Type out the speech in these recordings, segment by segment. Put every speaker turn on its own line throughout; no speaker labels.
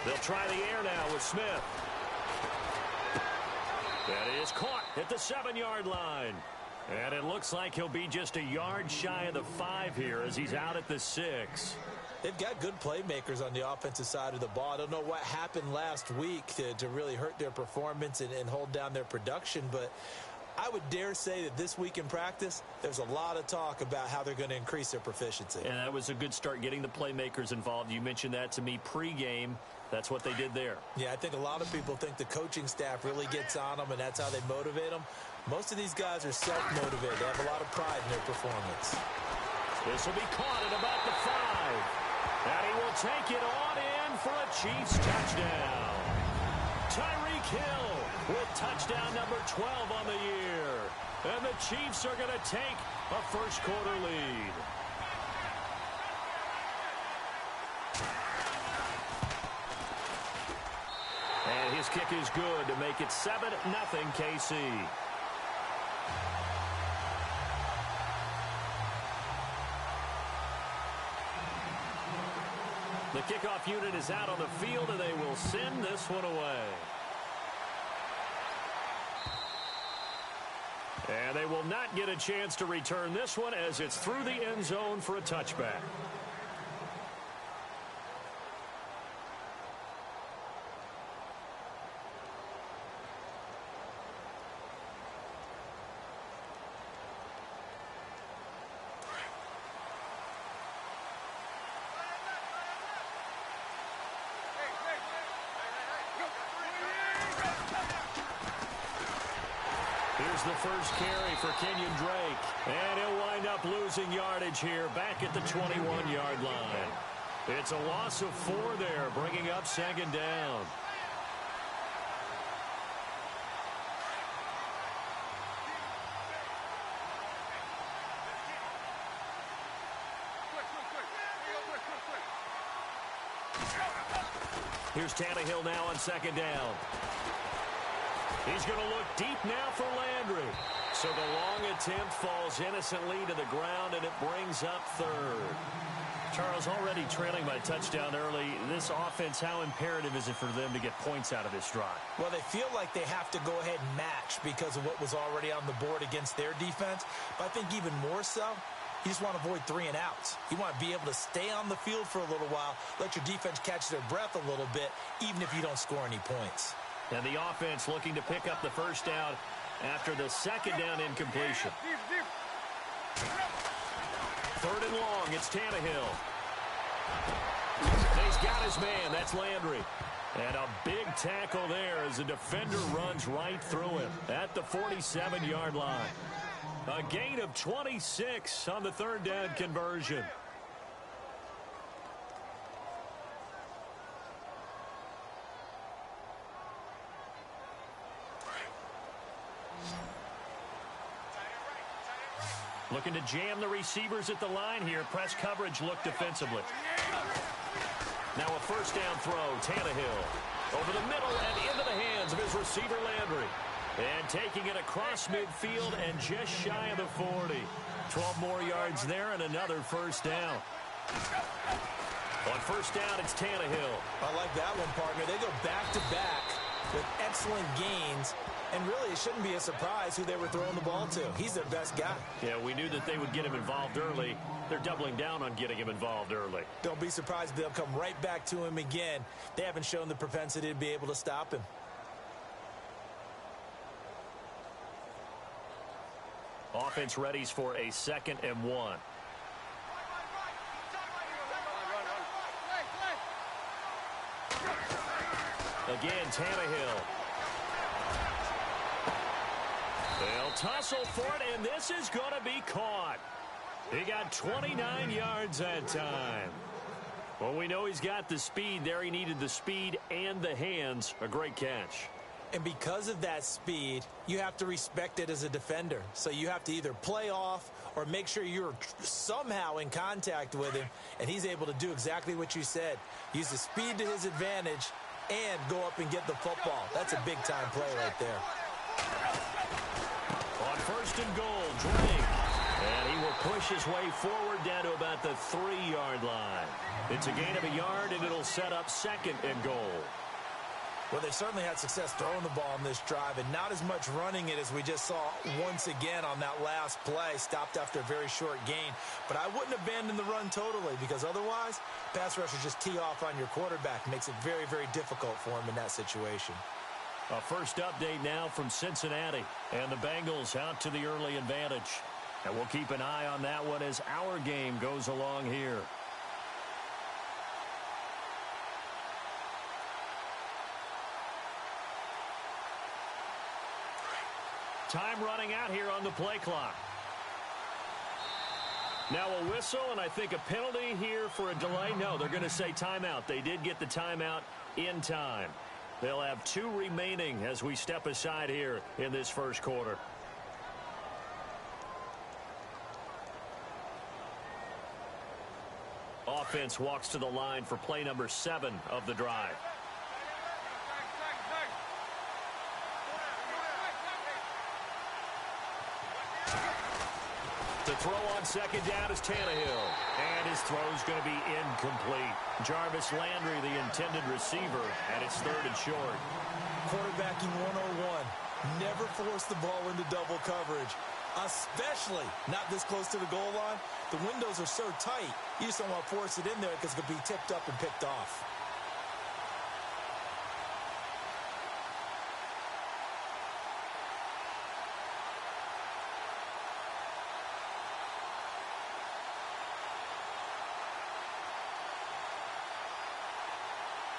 They'll try the air now with Smith. That is caught at the 7-yard line. And it looks like he'll be just a yard shy of the 5 here as he's out at the 6.
They've got good playmakers on the offensive side of the ball. I don't know what happened last week to really hurt their performance and hold down their production, but I would dare say that this week in practice, there's a lot of talk about how they're going to increase their proficiency.
And that was a good start getting the playmakers involved. You mentioned that to me pregame. That's what they did there.
Yeah, I think a lot of people think the coaching staff really gets on them, and that's how they motivate them. Most of these guys are self-motivated. They have a lot of pride in their performance.
This will be caught at about the 5. And he will take it on in for a Chiefs touchdown. Tyreek Hill with touchdown number 12 on the year. And the Chiefs are going to take a first-quarter lead. And his kick is good to make it 7-0 KC. The kickoff unit is out on the field, and they will send this one away. And they will not get a chance to return this one as it's through the end zone for a touchback. Here's the first carry for Kenyon Drake. And he'll wind up losing yardage here back at the 21-yard line. It's a loss of 4 there, bringing up 2nd down. Here's Tannehill now on 2nd down. He's going to look deep now for Landry. So the long attempt falls innocently to the ground, and it brings up 3rd. Charles, already trailing by touchdown early. This offense, how imperative is it for them to get points out of this drive?
Well, they feel like they have to go ahead and match because of what was already on the board against their defense. But I think even more so, you just want to avoid 3 and outs. You want to be able to stay on the field for a little while, let your defense catch their breath a little bit, even if you don't score any points.
And the offense looking to pick up the first down after the 2nd down incompletion. 3rd and long, it's Tannehill. And he's got his man, that's Landry. And a big tackle there as the defender runs right through him at the 47-yard line. A gain of 26 on the 3rd down conversion. Looking to jam the receivers at the line here. Press coverage look defensively. Now a first down throw. Tannehill over the middle and into the hands of his receiver Landry. And taking it across midfield and just shy of the 40. 12 more yards there and another first down. On first down, it's Tannehill.
I like that one, partner. They go back-to-back with excellent gains. And really, it shouldn't be a surprise who they were throwing the ball to. He's their best guy.
Yeah, we knew that they would get him involved early. They're doubling down on getting him involved early.
Don't be surprised they'll come right back to him again. They haven't shown the propensity to be able to stop him.
Offense readies for a 2nd and 1. Again, Tannehill. They'll tussle for it, and this is going to be caught. He got 29 yards that time. Well, we know he's got the speed there. He needed the speed and the hands. A great catch.
And because of that speed, you have to respect it as a defender. So you have to either play off or make sure you're somehow in contact with him, and he's able to do exactly what you said. Use the speed to his advantage and go up and get the football. That's a big-time play right there.
On 1st and goal, Drake. And he will He'll push his way forward down to about the 3-yard line. It's a gain of a yard, and it'll set up 2nd and goal.
Well, they certainly had success throwing the ball on this drive, and not as much running it as we just saw once again on that last play. Stopped after a very short gain. But I wouldn't abandon the run totally, because otherwise, pass rushers just tee off on your quarterback. Makes it very, very difficult for him in that situation.
A first update now from Cincinnati, and the Bengals out to the early advantage. And we'll keep an eye on that one as our game goes along here. Time running out here on the play clock. Now a whistle, and I think a penalty here for a delay. No, they're going to say timeout. They did get the timeout in time. They'll have 2 remaining as we step aside here in this first quarter. Offense walks to the line for play number 7 of the drive. The throw on 2nd down is Tannehill. And his throw is going to be incomplete. Jarvis Landry, the intended receiver, and it's 3rd and short.
Quarterbacking 101. Never force the ball into double coverage, especially not this close to the goal line. The windows are so tight, you just don't want to force it in there because it could be tipped up and picked off.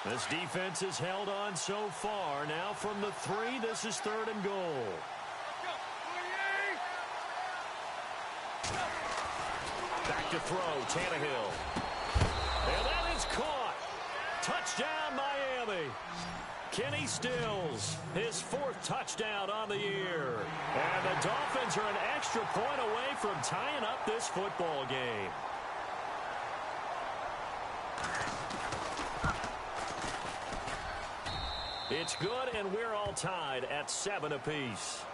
This defense has held on so far. Now from the 3, this is 3rd and goal. Back to throw, Tannehill. And that is caught. Touchdown, Miami. Kenny Stills, his 4th touchdown on the year. And the Dolphins are an extra point away from tying up this football game. It's good, and we're all tied at 7 apiece.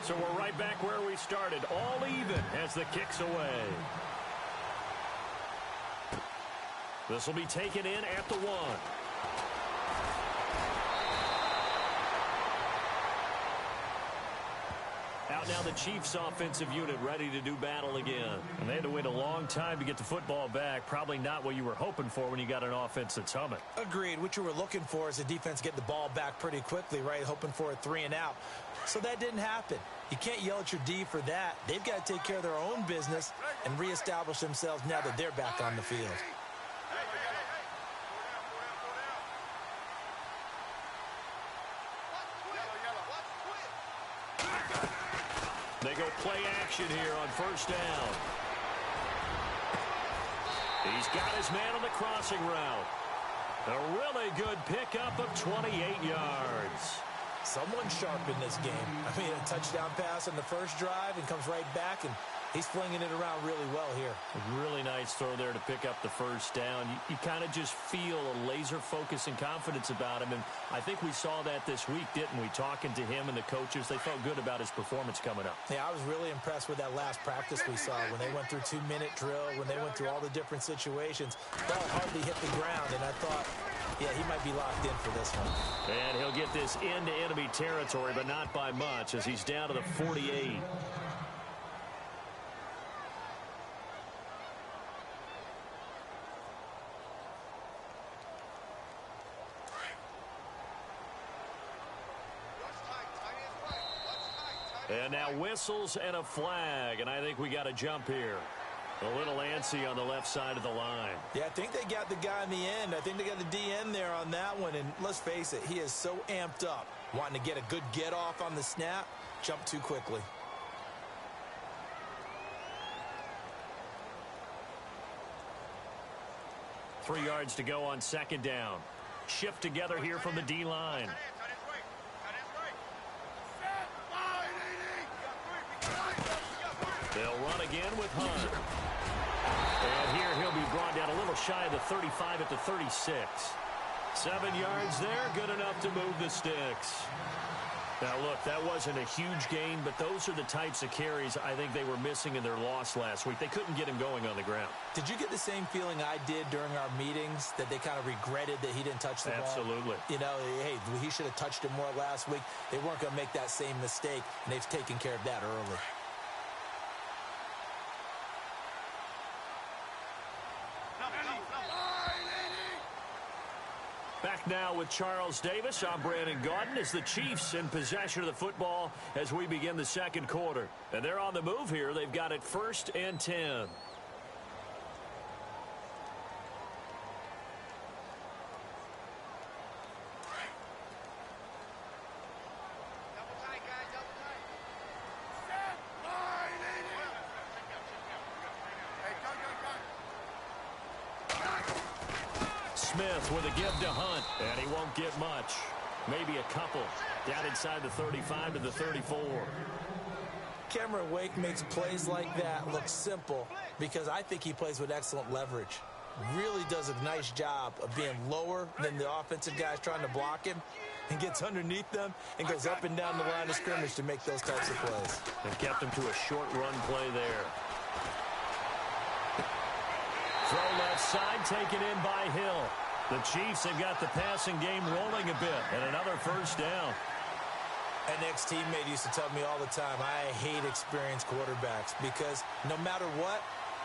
So we're right back where we started, all even as the kick's away. This will be taken in at the 1. Out now the Chiefs offensive unit ready to do battle again. And they had to wait a long time to get the football back. Probably not what you were hoping for when you got an offense that's humming.
Agreed. What you were looking for is the defense getting the ball back pretty quickly, right? Hoping for a 3 and out. So that didn't happen. You can't yell at your D for that. They've got to take care of their own business and reestablish themselves now that they're back on the field.
They go play action here on 1st down. He's got his man on the crossing route. A really good pickup of 28 yards.
Someone's sharp in this game. I mean, a touchdown pass on the first drive and comes right back, and he's flinging it around really well here.
A really nice throw there to pick up the 1st down. You kind of just feel a laser focus and confidence about him, and I think we saw that this week, didn't we? Talking to him and the coaches, they felt good about his performance coming up.
Yeah, I was really impressed with that last practice we saw when they went through 2-minute drill, when they went through all the different situations. Ball hardly hit the ground, and I thought, yeah, he might be locked in for this one.
And he'll get this into enemy territory, but not by much, as he's down to the 48. And now whistles and a flag, and I think we got a jump here. A little antsy on the left side of the line.
Yeah, I think they got the guy in the end. I think they got the DN there on that one, and let's face it, he is so amped up, wanting to get a good get-off on the snap, jump too quickly.
Three yards to go on 2nd down. Shift together here from the D-line. They'll run again with Hunt. And here he'll be brought down a little shy of the 35 at the 36. 7 yards there, good enough to move the sticks. Now, look, that wasn't a huge gain, but those are the types of carries I think they were missing in their loss last week. They couldn't get him going on the ground.
Did you get the same feeling I did during our meetings, that they kind of regretted that he didn't touch the ball?
Absolutely.
You know, hey, he should have touched it more last week. They weren't going to make that same mistake, and they've taken care of that early.
Back now with Charles Davis. I'm Brandon Gaudin as the Chiefs in possession of the football as we begin the second quarter. And they're on the move here. They've got it 1st and 10. Smith with a give to Hunt, and he won't get much. Maybe a couple. Down inside the 35 to the 34.
Cameron Wake makes plays like that look simple because I think he plays with excellent leverage. Really does a nice job of being lower than the offensive guys trying to block him and gets underneath them and goes up and down the line of scrimmage to make those types of plays.
And kept him to a short run play there. Throw left side, taken in by Hill. The Chiefs have got the passing game rolling a bit, and another 1st down.
An ex-teammate used to tell me all the time, I hate experienced quarterbacks because no matter what,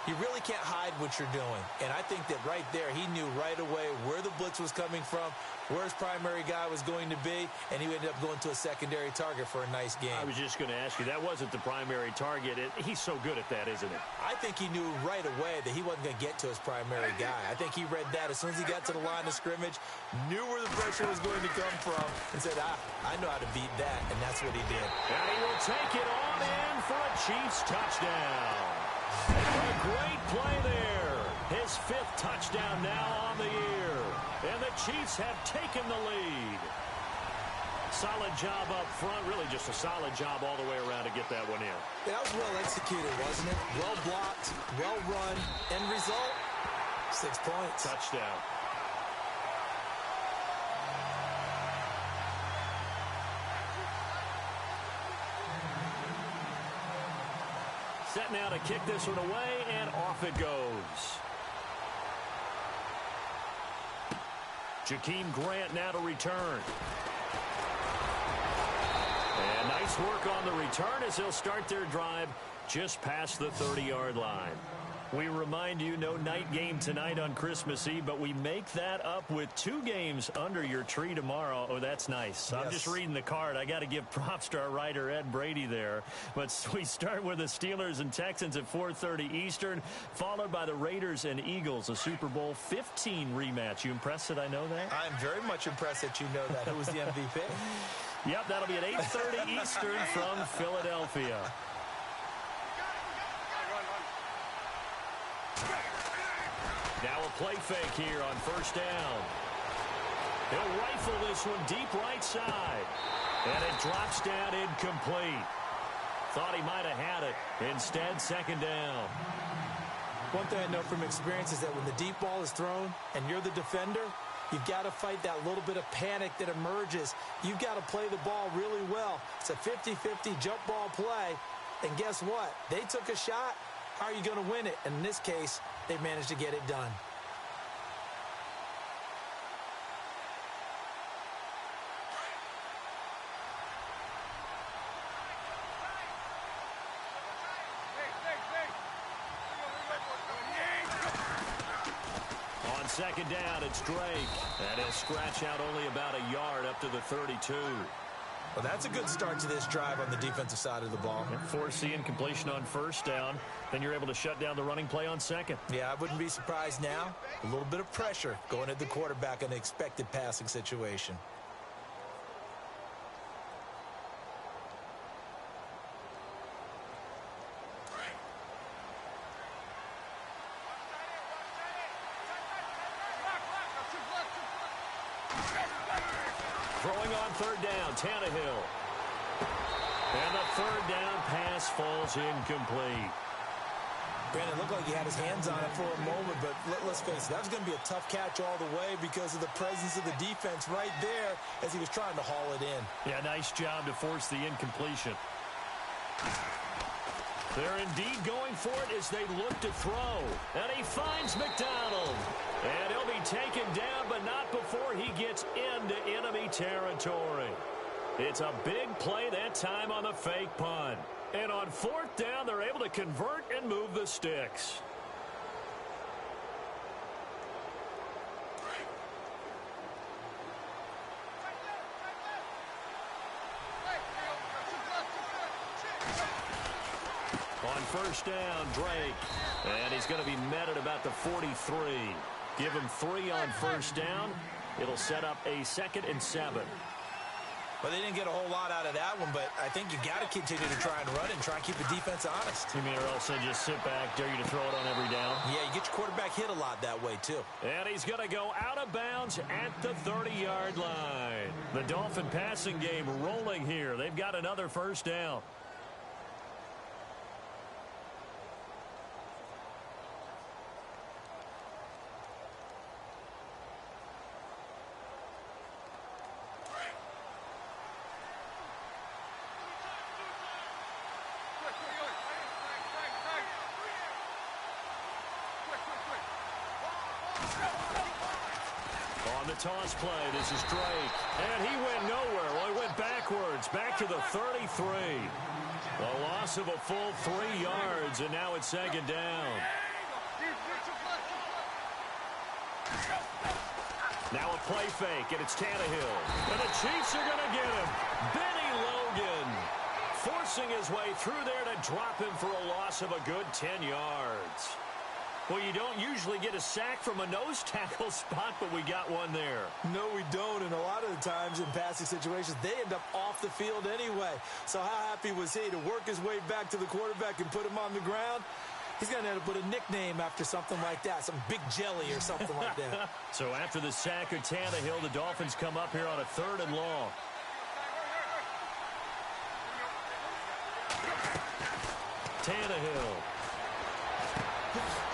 you really can't hide what you're doing. And I think that right there, he knew right away where the blitz was coming from, where his primary guy was going to be, and he ended up going to a secondary target for a nice game.
I was just going to ask you, that wasn't the primary target. He's so good at that, isn't it?
I think he knew right away that he wasn't going to get to his primary guy. I think he read that as soon as he got to the line of scrimmage, knew where the pressure was going to come from, and said, I know how to beat that, and that's what he did.
And he will take it on in for a Chiefs touchdown. A great play there. His 5th touchdown now on the year. And the Chiefs have taken the lead. Solid job up front. Really just a solid job all the way around to get that one in.
That was well executed, wasn't it? Well blocked, well run. End result, 6 points.
Touchdown. Set now to kick this one away, and off it goes. Jakeem Grant now to return. And nice work on the return as they'll start their drive just past the 30-yard line. We remind you, no night game tonight on Christmas Eve, but we make that up with 2 games under your tree tomorrow. Oh, that's nice. Yes. I'm just reading the card. I got to give props to our writer, Ed Brady, there. But we start with the Steelers and Texans at 4:30 Eastern, followed by the Raiders and Eagles, a Super Bowl 15 rematch. You impressed that I know that?
I'm very much impressed that you know that. Who was the MVP?
Yep, that'll be at 8:30 Eastern from Philadelphia. Now a play fake here on 1st down. He'll rifle this one deep right side. And it drops down incomplete. Thought he might have had it. Instead, 2nd down.
One thing I know from experience is that when the deep ball is thrown and you're the defender, you've got to fight that little bit of panic that emerges. You've got to play the ball really well. It's a 50-50 jump ball play. And guess what? They took a shot. How are you going to win it? And in this case, they managed to get it done.
On 2nd down, it's Drake. And he'll scratch out only about a yard up to the 32.
Well, that's a good start to this drive on the defensive side of the ball.
Forcing incompletion on 1st down. Then you're able to shut down the running play on 2nd.
Yeah, I wouldn't be surprised now. A little bit of pressure going at the quarterback in an expected passing situation.
Throwing on 3rd down, Tannehill. And the 3rd down pass falls incomplete.
Brandon, looked like he had his hands on it for a moment, but let's face it, that was going to be a tough catch all the way because of the presence of the defense right there as he was trying to haul it in.
Yeah, nice job to force the incompletion. They're indeed going for it as they look to throw. And he finds McDonald. And he'll be taken down, but not before he gets into enemy territory. It's a big play that time on the fake punt. And on fourth down, they're able to convert and move the sticks. On first down, Drake. And he's going to be met at about the 43. Give him 3 on first down. It'll set up a 2nd and 7.
Well, they didn't get a whole lot out of that one, but I think you got to continue to try and run it and try and keep the defense honest.
You mean, or else they just sit back, dare you to throw it on every down?
Yeah, you get your quarterback hit a lot that way, too.
And he's going to go out of bounds at the 30-yard line. The Dolphin passing game rolling here. They've got another first down. On the toss play, this is Drake. And he went nowhere. Well, he went backwards, back to the 33. A loss of a full 3 yards, and now it's 2nd down. Now a play fake, and it's Tannehill. And the Chiefs are going to get him. Benny Logan forcing his way through there to drop him for a loss of a good 10 yards. Well, you don't usually get a sack from a nose tackle spot, but we got one there.
No, we don't, and a lot of the times in passing situations, they end up off the field anyway. So how happy was he to work his way back to the quarterback and put him on the ground? He's going to end up with a nickname after something like that, some big jelly or something like that.
So after the sack of Tannehill, the Dolphins come up here on a 3rd and long. Tannehill.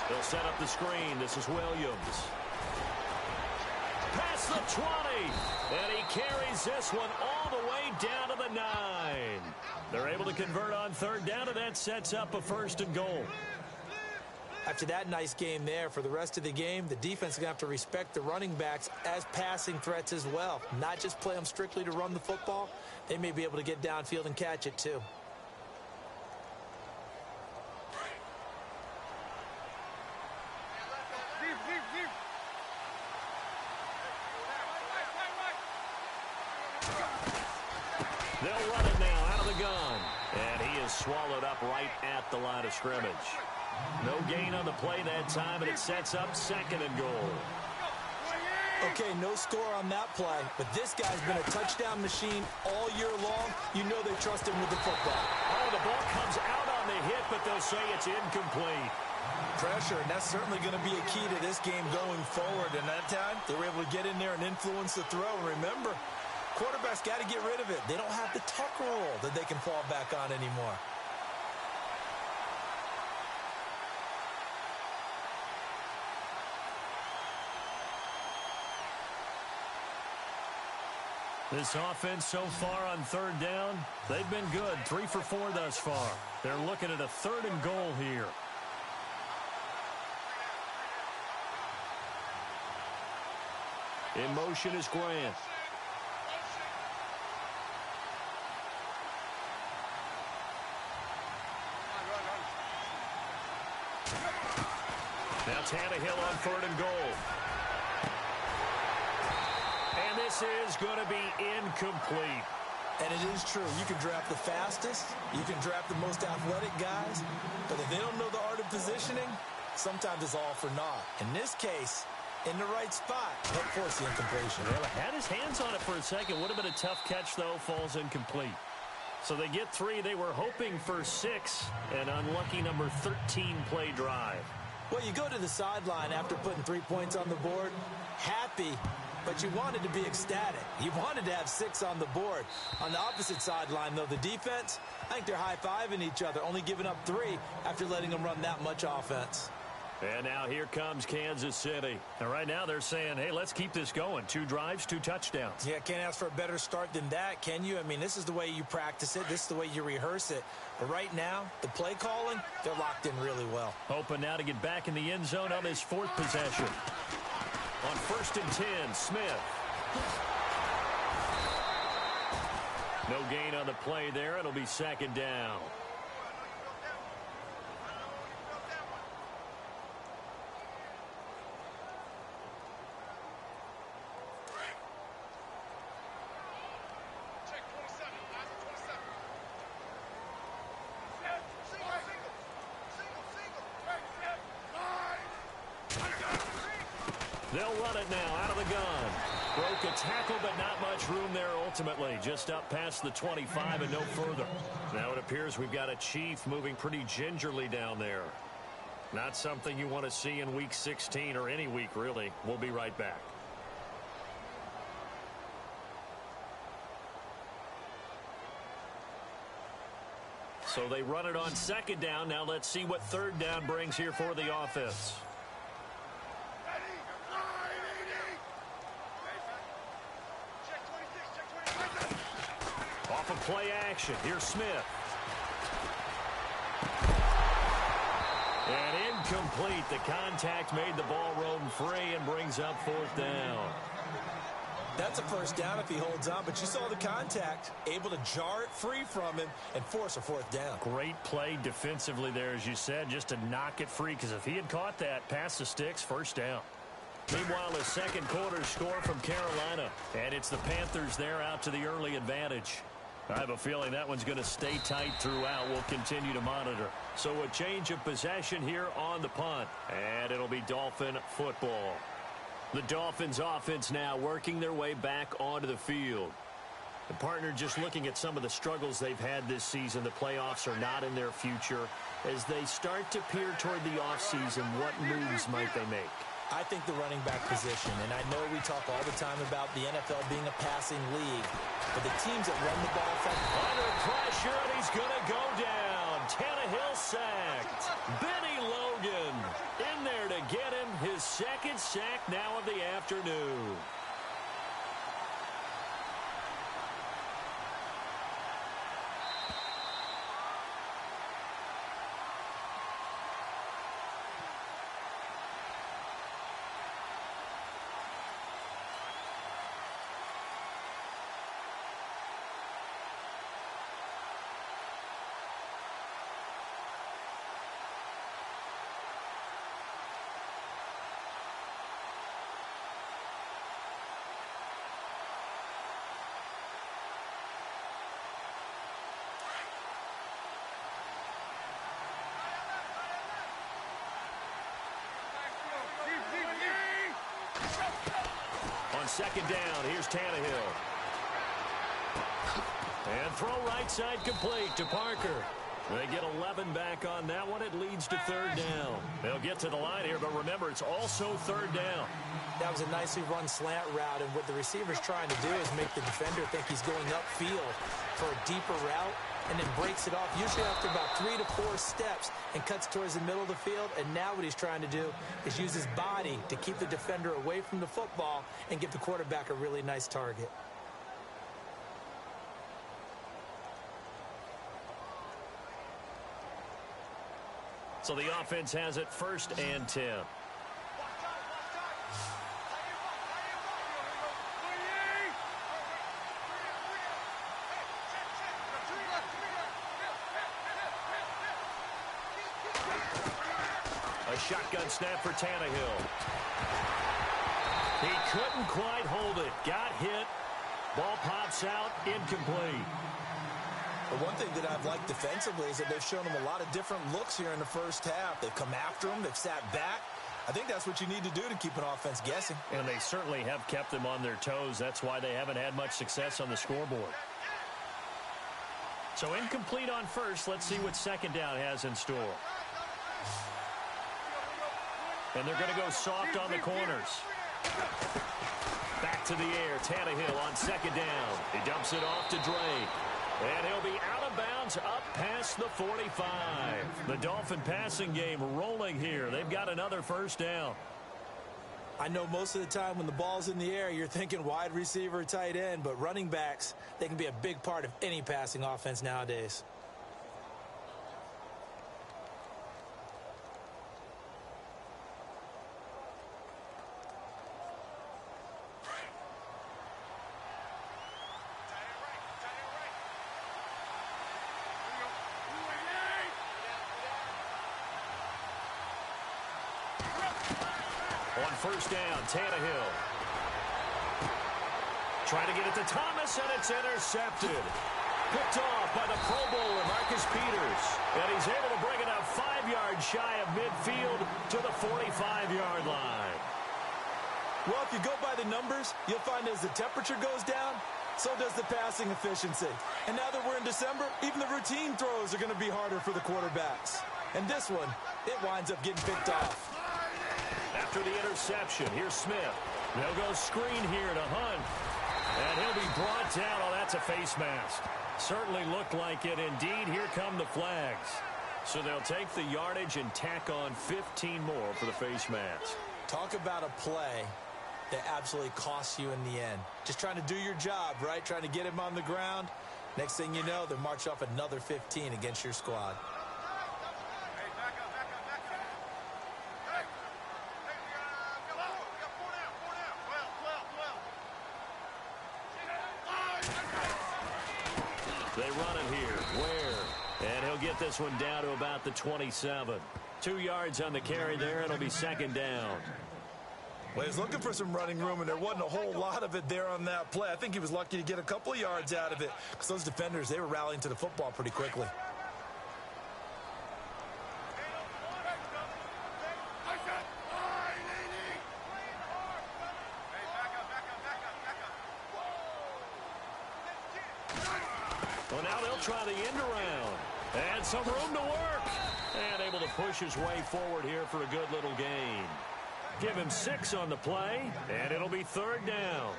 They'll set up the screen. This is Williams. Past the 20. And he carries this one all the way down to the 9. They're able to convert on 3rd down, and that sets up a 1st and goal.
After that nice game there, for the rest of the game, the defense is going to have to respect the running backs as passing threats as well. Not just play them strictly to run the football. They may be able to get downfield and catch it, too.
They'll run it now out of the gun. And he is swallowed up right at the line of scrimmage. No gain on the play that time, and it sets up 2nd and goal.
Okay, no score on that play, but this guy's been a touchdown machine all year long. You know they trust him with the football.
Oh, the ball comes out on the hit, but they'll say it's incomplete.
Pressure, and that's certainly going to be a key to this game going forward. And that time, they were able to get in there and influence the throw. And remember, quarterbacks got to get rid of it. They don't have the tuck rule that they can fall back on anymore.
This offense so far on 3rd down, they've been good. 3 for 4 thus far. They're looking at a 3rd and goal here. In motion is Grant. Now Tannehill on 3rd and goal. And this is going to be incomplete.
And it is true. You can draft the fastest. You can draft the most athletic guys. But if they don't know the art of positioning, sometimes it's all for naught. In this case, in the right spot, he'll force the incompletion.
Well, had his hands on it for a second. Would have been a tough catch, though. Falls incomplete. So they get 3. They were hoping for 6. An unlucky number 13 play drive.
Well, you go to the sideline after putting 3 points on the board, happy but you wanted to be ecstatic. You wanted to have 6 on the board. On the opposite sideline, though, the defense, I think they're high-fiving each other, only giving up 3 after letting them run that much offense.
And now here comes Kansas City. And right now they're saying, hey, let's keep this going. 2 drives, 2 touchdowns.
Yeah, can't ask for a better start than that, can you? I mean, this is the way you practice it. This is the way you rehearse it. But right now, the play calling, they're locked in really well.
Hoping now to get back in the end zone on his 4th possession. On 1st and 10, Smith. No gain on the play there. It'll be 2nd down. They'll run it now out of the gun. Broke a tackle, but not much room there ultimately. Just up past the 25 and no further. Now it appears we've got a Chief moving pretty gingerly down there. Not something you want to see in Week 16 or any week, really. We'll be right back. So they run it on 2nd down. Now let's see what 3rd down brings here for the offense. Off of play action. Here's Smith. And incomplete. The contact made the ball roam free and brings up 4th down.
That's a 1st down if he holds on, but you saw the contact, able to jar it free from him and force a 4th down.
Great play defensively there, as you said, just to knock it free, because if he had caught that, past the sticks, 1st down. Meanwhile, a 2nd quarter score from Carolina, and it's the Panthers there out to the early advantage. I have a feeling that one's going to stay tight throughout. We'll continue to monitor. So a change of possession here on the punt, and it'll be Dolphin football. The Dolphins offense now working their way back onto the field. The partner just looking at some of the struggles they've had this season. The playoffs are not in their future. As they start to peer toward the offseason, what moves might they make?
I think the running back position, and I know we talk all the time about the NFL being a passing league, but the teams that run the ball from
under pressure, and he's going to go down. Tannehill sacked. Benny Logan in there to get him his 2nd sack now of the afternoon. On 2nd down, here's Tannehill. And throw right side complete to Parker. They get 11 back on that one. It leads to 3rd down. They'll get to the line here, but remember, it's also 3rd down.
That was a nicely run slant route, and what the receiver's trying to do is make the defender think he's going upfield for a deeper route, and then breaks it off, usually after about 3 to 4 steps, and cuts towards the middle of the field. And now what he's trying to do is use his body to keep the defender away from the football and give the quarterback a really nice target.
So the offense has it 1st and 10. A shotgun snap for Tannehill. He couldn't quite hold it. Got hit. Ball pops out. Incomplete.
But one thing that I've liked defensively is that they've shown him a lot of different looks here in the 1st half. They've come after him. They've sat back. I think that's what you need to do to keep an offense guessing.
And they certainly have kept them on their toes. That's why they haven't had much success on the scoreboard. So incomplete on 1st. Let's see what 2nd down has in store. And they're going to go soft on the corners. Back to the air, Tannehill on second down. He dumps it off to Drake. And he'll be out of bounds up past the 45. The Dolphin passing game rolling here. They've got another first down.
I know most of the time when the ball's in the air, you're thinking wide receiver, tight end, but running backs, they can be a big part of any passing offense nowadays.
On first down, Tannehill. Trying to get it to Thomas, and it's intercepted. Picked off by the Pro Bowler, Marcus Peters. And he's able to bring it up 5 yards shy of midfield to the 45-yard line.
Well, if you go by the numbers, you'll find as the temperature goes down, so does the passing efficiency. And now that we're in December, even the routine throws are going to be harder for the quarterbacks. And this one, it winds up getting picked off.
After the interception, here's Smith. They'll go screen here to Hunt. And he'll be brought down. Oh, that's a face mask. Certainly looked like it. Indeed, here come the flags. So they'll take the yardage and tack on 15 more for the face mask.
Talk about a play that absolutely costs you in the end. Just trying to do your job, right? Trying to get him on the ground. Next thing you know, they'll march off another 15 against your squad.
They run it here. Ware. And he'll get this one down to about the 27. 2 yards on the carry there. It'll be second down.
Well, he was looking for some running room, and there wasn't a whole lot of it there on that play. I think he was lucky to get a couple of yards out of it because those defenders, they were rallying to the football pretty quickly.
Well, now they'll try the end around. And some room to work. And able to push his way forward here for a good little gain. Give him 6 on the play, and it'll be third down.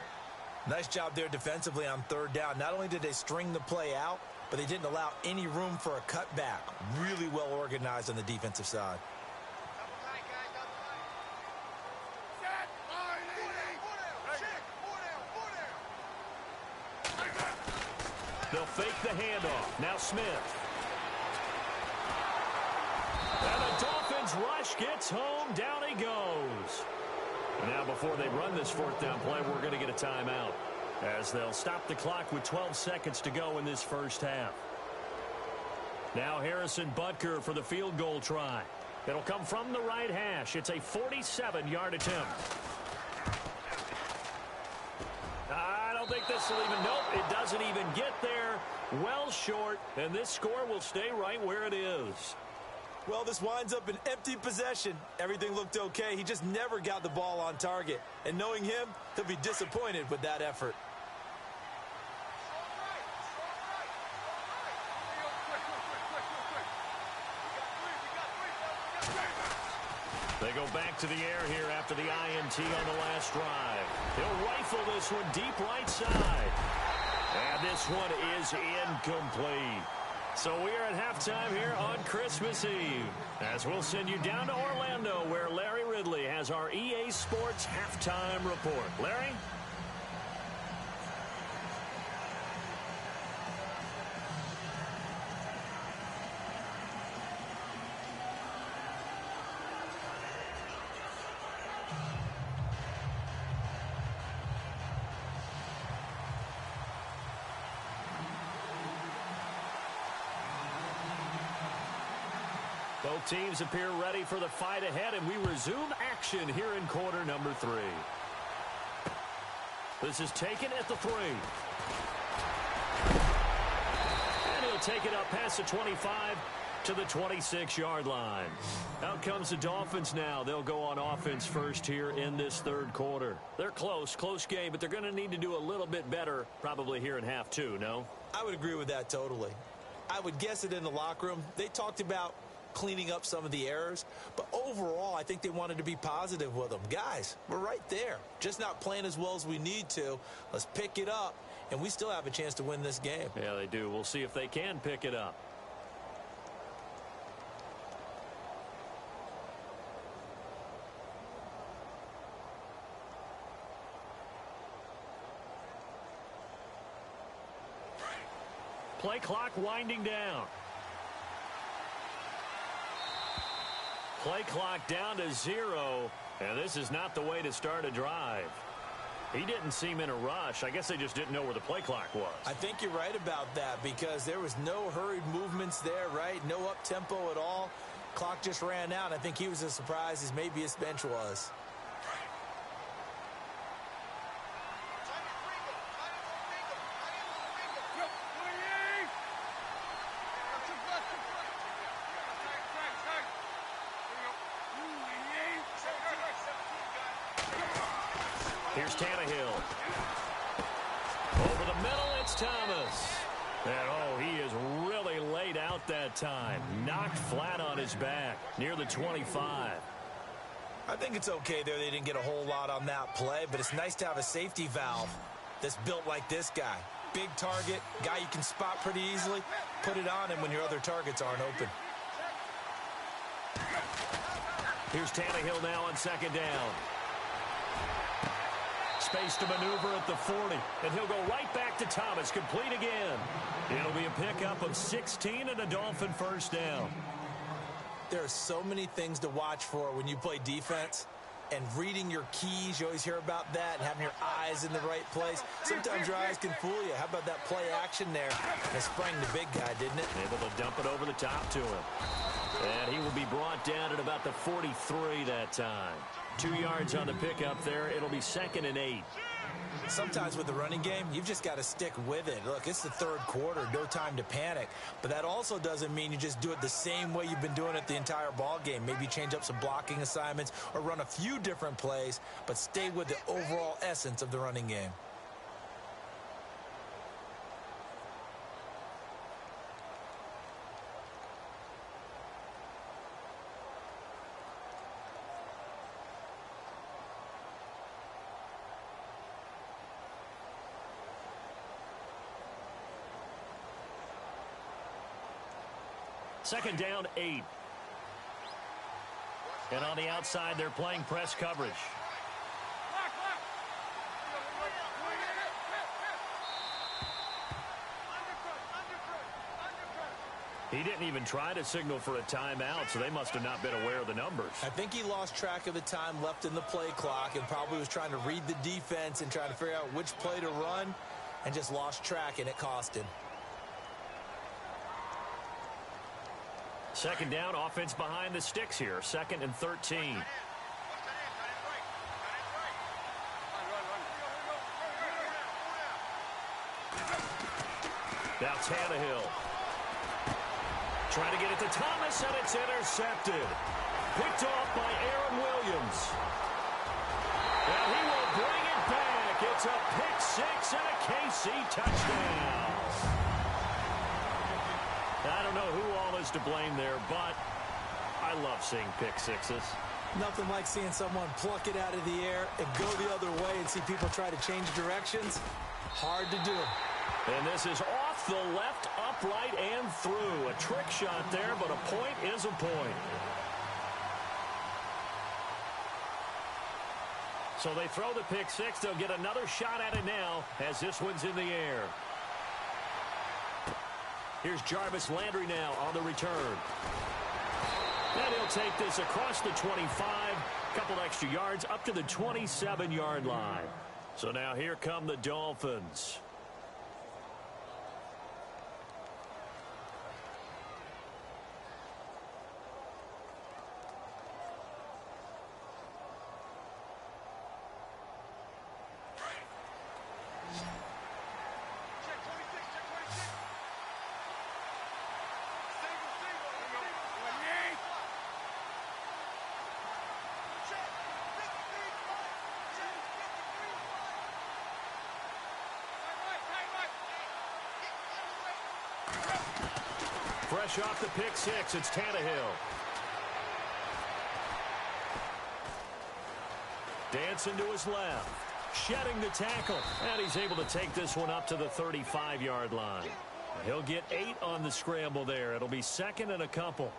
Nice job there defensively on third down. Not only did they string the play out, but they didn't allow any room for a cutback. Really well organized on the defensive side.
They'll fake the handoff. Now Smith. And the Dolphins rush gets home. Down he goes. Now before they run this fourth down play, we're going to get a timeout, as they'll stop the clock with 12 seconds to go in this first half. Now Harrison Butker for the field goal try. It'll come from the right hash. It's a 47-yard attempt. I don't think this will even, nope, it doesn't even get there. Well short, and this score will stay right where it is.
Well, this winds up an empty possession. Everything looked okay. He just never got the ball on target. And knowing him, he'll be disappointed with that effort.
They go back to the air here after the INT on the last drive. He'll rifle this one deep right side. And this one is incomplete. So we are at halftime here on Christmas Eve, as we'll send you down to Orlando, where Larry Ridley has our EA Sports halftime report. Larry? Both teams appear ready for the fight ahead, and we resume action here in quarter number 3. This is taken at the 3. And he'll take it up past the 25 to the 26-yard line. Out comes the Dolphins now. They'll go on offense first here in this third quarter. They're close game, but they're going to need to do a little bit better probably here in half 2, no?
I would agree with that totally. I would guess it in the locker room. They talked about cleaning up some of the errors. But overall, I think they wanted to be positive with them. Guys, we're right there. Just not playing as well as we need to. Let's pick it up, and we still have a chance to win this game.
Yeah, they do. We'll see if they can pick it up. Play clock winding down. Play clock down to 0, and this is not the way to start a drive. He didn't seem in a rush. I guess they just didn't know where the play clock was.
I think you're right about that because there was no hurried movements there, right? No up-tempo at all. Clock just ran out. I think he was as surprised as maybe his bench was.
Here's Tannehill. Over the middle, it's Thomas. And, oh, he is really laid out that time. Knocked flat on his back near the 25.
I think it's okay there. They didn't get a whole lot on that play, but it's nice to have a safety valve that's built like this guy. Big target, guy you can spot pretty easily. Put it on him when your other targets aren't open.
Here's Tannehill now on second down. Space to maneuver at the 40, and he'll go right back to Thomas, complete again. It'll be a pickup of 16 and a Dolphin first down.
There are so many things to watch for when you play defense, and reading your keys, you always hear about that, and having your eyes in the right place. Sometimes your eyes can fool you. How about that play action there? It sprang the big guy, didn't it?
Able to dump it over the top to him. And he will be brought down at about the 43 that time. 2 yards on the pickup there. It'll be 2nd and 8.
Sometimes with the running game, you've just got to stick with it. Look, it's the third quarter, no time to panic. But that also doesn't mean you just do it the same way you've been doing it the entire ball game. Maybe change up some blocking assignments or run a few different plays, but stay with the overall essence of the running game.
Second down, 8. And on the outside, they're playing press coverage. He didn't even try to signal for a timeout, so they must have not been aware of the numbers.
I think he lost track of the time left in the play clock and probably was trying to read the defense and trying to figure out which play to run and just lost track, and it cost him.
Second down, offense behind the sticks here. 2nd and 13. Now Tannehill. Trying to get it to Thomas, and it's intercepted. Picked off by Aaron Williams. And he will bring it back. It's a pick six and a KC touchdown. I don't know who all is to blame there, but I love seeing pick sixes.
Nothing like seeing someone pluck it out of the air and go the other way and see people try to change directions. Hard to do.
And this is off the left, upright, and through. A trick shot there, but a point is a point. So they throw the pick six. They'll get another shot at it now as this one's in the air. Here's Jarvis Landry now on the return. And he'll take this across the 25. Couple extra yards up to the 27-yard line. So now here come the Dolphins. Fresh off the pick six, it's Tannehill. Dancing to his left. Shedding the tackle. And he's able to take this one up to the 35-yard line. He'll get 8 on the scramble there. It'll be second and a couple.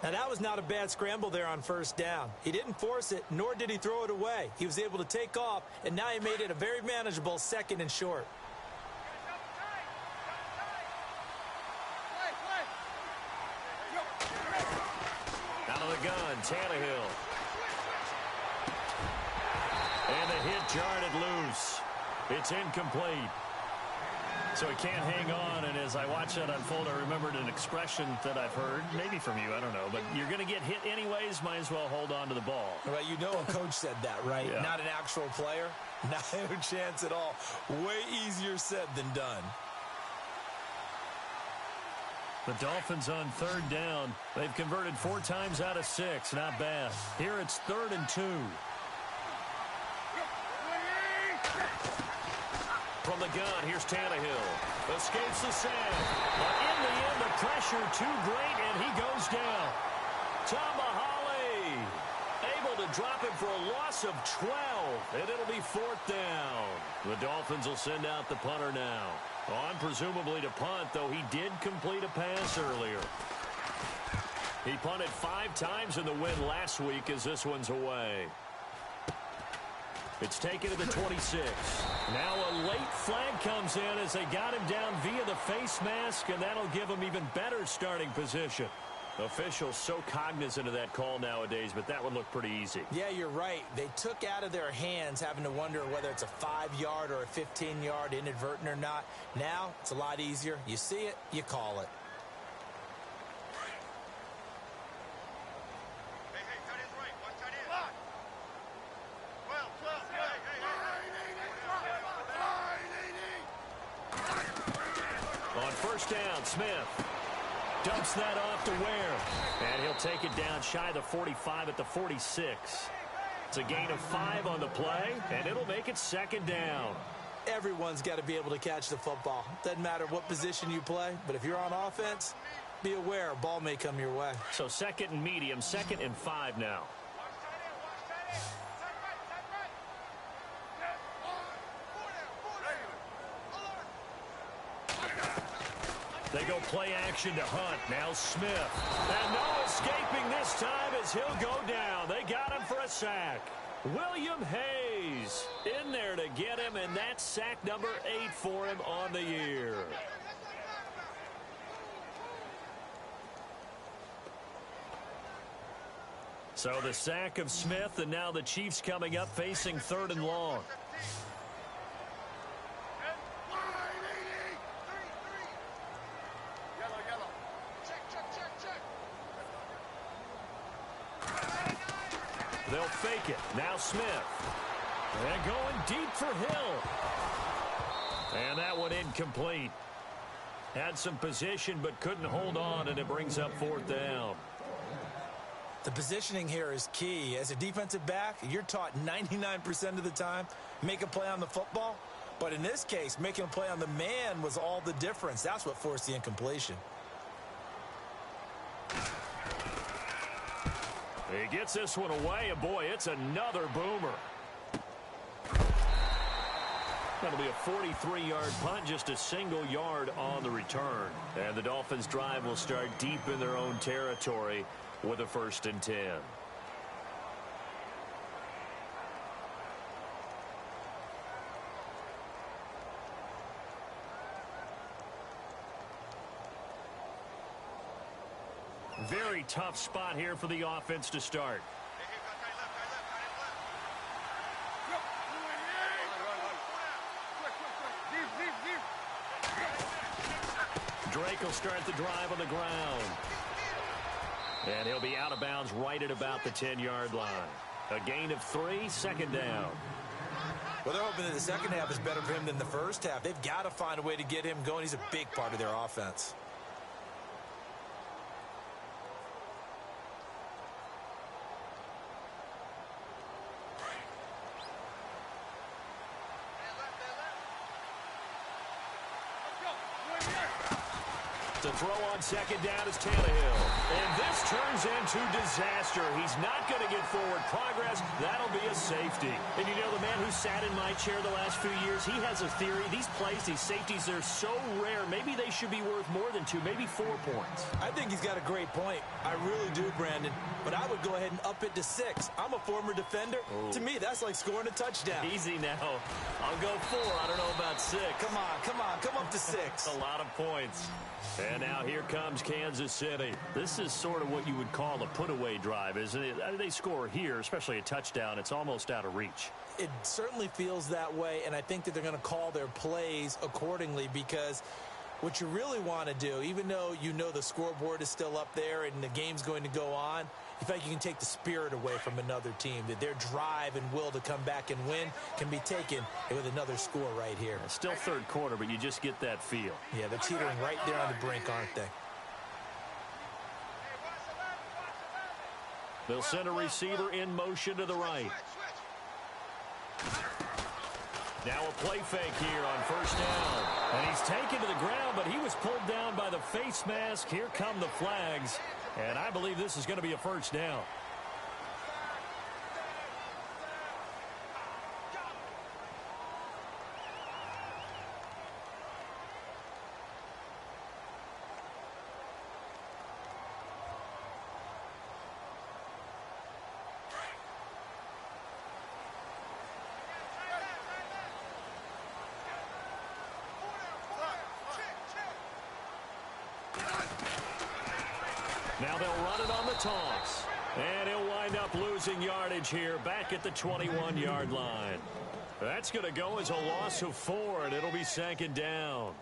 Now, that was not a bad scramble there on first down. He didn't force it, nor did he throw it away. He was able to take off, and now he made it a very manageable second and short.
Out of the gun, Tannehill. And the hit jarred it loose. It's incomplete. So he can't hang on, and as I watch that unfold, I remembered an expression that I've heard, maybe from you, I don't know, but you're going to get hit anyways, might as well hold on to the ball.
Right, you know a coach said that, right?
Yeah.
Not an actual player. Not a chance at all. Way easier said than done.
The Dolphins on third down. They've converted 4 times out of 6. Not bad. Here it's 3rd and 2. From the gun, here's Tannehill. Escapes the sack. But in the end, the pressure too great, and he goes down. Tomahawley able to drop him for a loss of 12, and it'll be 4th down. The Dolphins will send out the punter now. On presumably to punt, though he did complete a pass earlier. He punted 5 times in the win last week as this one's away. It's taken to the 26. Now a late flag comes in as they got him down via the face mask, and that'll give him even better starting position. Officials so cognizant of that call nowadays, but that would look pretty easy.
Yeah, you're right. They took out of their hands having to wonder whether it's a 5-yard or a 15-yard inadvertent or not. Now it's a lot easier. You see it, you call it.
On first down, Smith dumps that off to Ware. And he'll take it down shy of the 45 at the 46. It's a gain of 5 on the play, and it'll make it 2nd down.
Everyone's got to be able to catch the football. Doesn't matter what position you play, but if you're on offense, be aware a ball may come your way.
So 2nd and medium, 2nd and 5 now. They go play action to Hunt. Now Smith. And no escaping this time as he'll go down. They got him for a sack. William Hayes in there to get him, and that's sack number 8 for him on the year. So the sack of Smith, and now the Chiefs coming up facing 3rd and long. They'll fake it. Now Smith. And going deep for Hill. And that one incomplete. Had some position but couldn't hold on, and it brings up 4th down.
The positioning here is key. As a defensive back, you're taught 99% of the time, make a play on the football. But in this case, making a play on the man was all the difference. That's what forced the incompletion.
He gets this one away, and boy, it's another boomer. That'll be a 43-yard punt, just a single yard on the return. And the Dolphins' drive will start deep in their own territory with a 1st and 10. Very tough spot here for the offense to start. Drake will start the drive on the ground. And he'll be out of bounds right at about the 10-yard line. A gain of 3, 2nd down.
Well, they're hoping that the second half is better for him than the first half. They've got to find a way to get him going. He's a big part of their offense.
To throw on second down is Tannehill. And this turns into disaster. He's not going to get forward progress. That'll be a safety. And you know, the man who sat in my chair the last few years, he has a theory. These plays, these safeties, they're so rare. Maybe they should be worth more than 2, maybe 4 points.
I think he's got a great point. I really do, Brandon. But I would go ahead and up it to 6. I'm a former defender.
Oh.
To me, that's like scoring a touchdown.
Easy now. I'll go 4. I don't know about 6.
Come on. Come up to 6.
A lot of points. And now here comes Kansas City. This is sort of what you would call a put-away drive, isn't it? They score here, especially a touchdown. It's almost out of reach.
It certainly feels that way, and I think that they're going to call their plays accordingly, because what you really want to do, even though you know the scoreboard is still up there and the game's going to go on, you feel like you can take the spirit away from another team, that their drive and will to come back and win can be taken with another score right here.
It's still third quarter, but you just get that feel.
Yeah, they're teetering right there on the brink, aren't they?
They'll send a receiver in motion to the right. Now a play fake here on first down. And he's taken to the ground, but he was pulled down by the face mask. Here come the flags. And I believe this is going to be a first down. Now they'll run it on the toss. And he'll wind up losing yardage here back at the 21-yard line. That's going to go as a loss of 4, and it'll be second down.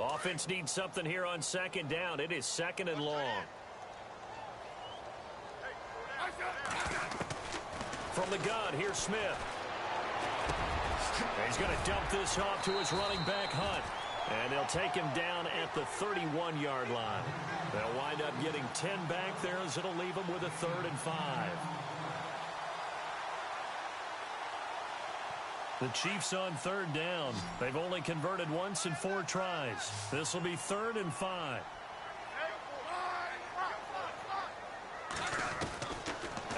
Offense needs something here on second down. It is second and long. From the gun, here's Smith. He's going to dump this off to his running back, Hunt. And they'll take him down at the 31-yard line. They'll wind up getting 10 back there, as it'll leave them with a 3rd and 5. The Chiefs on 3rd down. They've only converted once in 4 tries. This will be 3rd and 5.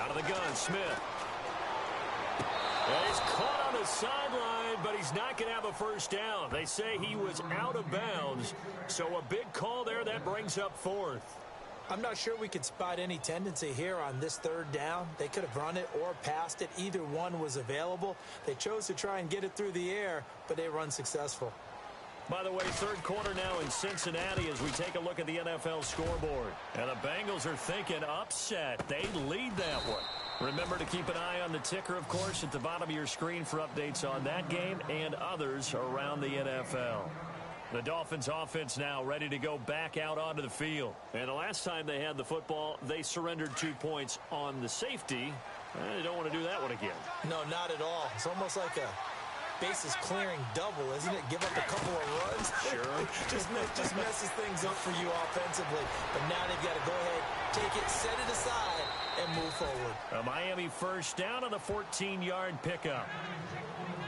Out of the gun, Smith. Well, he's caught on the sideline, but he's not going to have a first down. They say he was out of bounds, so a big call there. That brings up 4th.
I'm not sure we could spot any tendency here on this 3rd down. They could have run it or passed it. Either one was available. They chose to try and get it through the air, but they were unsuccessful.
By the way, 3rd quarter now in Cincinnati as we take a look at the NFL scoreboard. And the Bengals are thinking upset. They lead that one. Remember to keep an eye on the ticker, of course, at the bottom of your screen for updates on that game and others around the NFL. The Dolphins offense now ready to go back out onto the field. And the last time they had the football, they surrendered 2 points on the safety. They don't want to do that one again.
No, not at all. It's almost like a bases clearing double, isn't it? Give up a couple of runs.
Sure.
just messes things up for you offensively. But now they've got to go ahead, take it, set it aside, and move forward.
A Miami first down on the 14-yard pickup.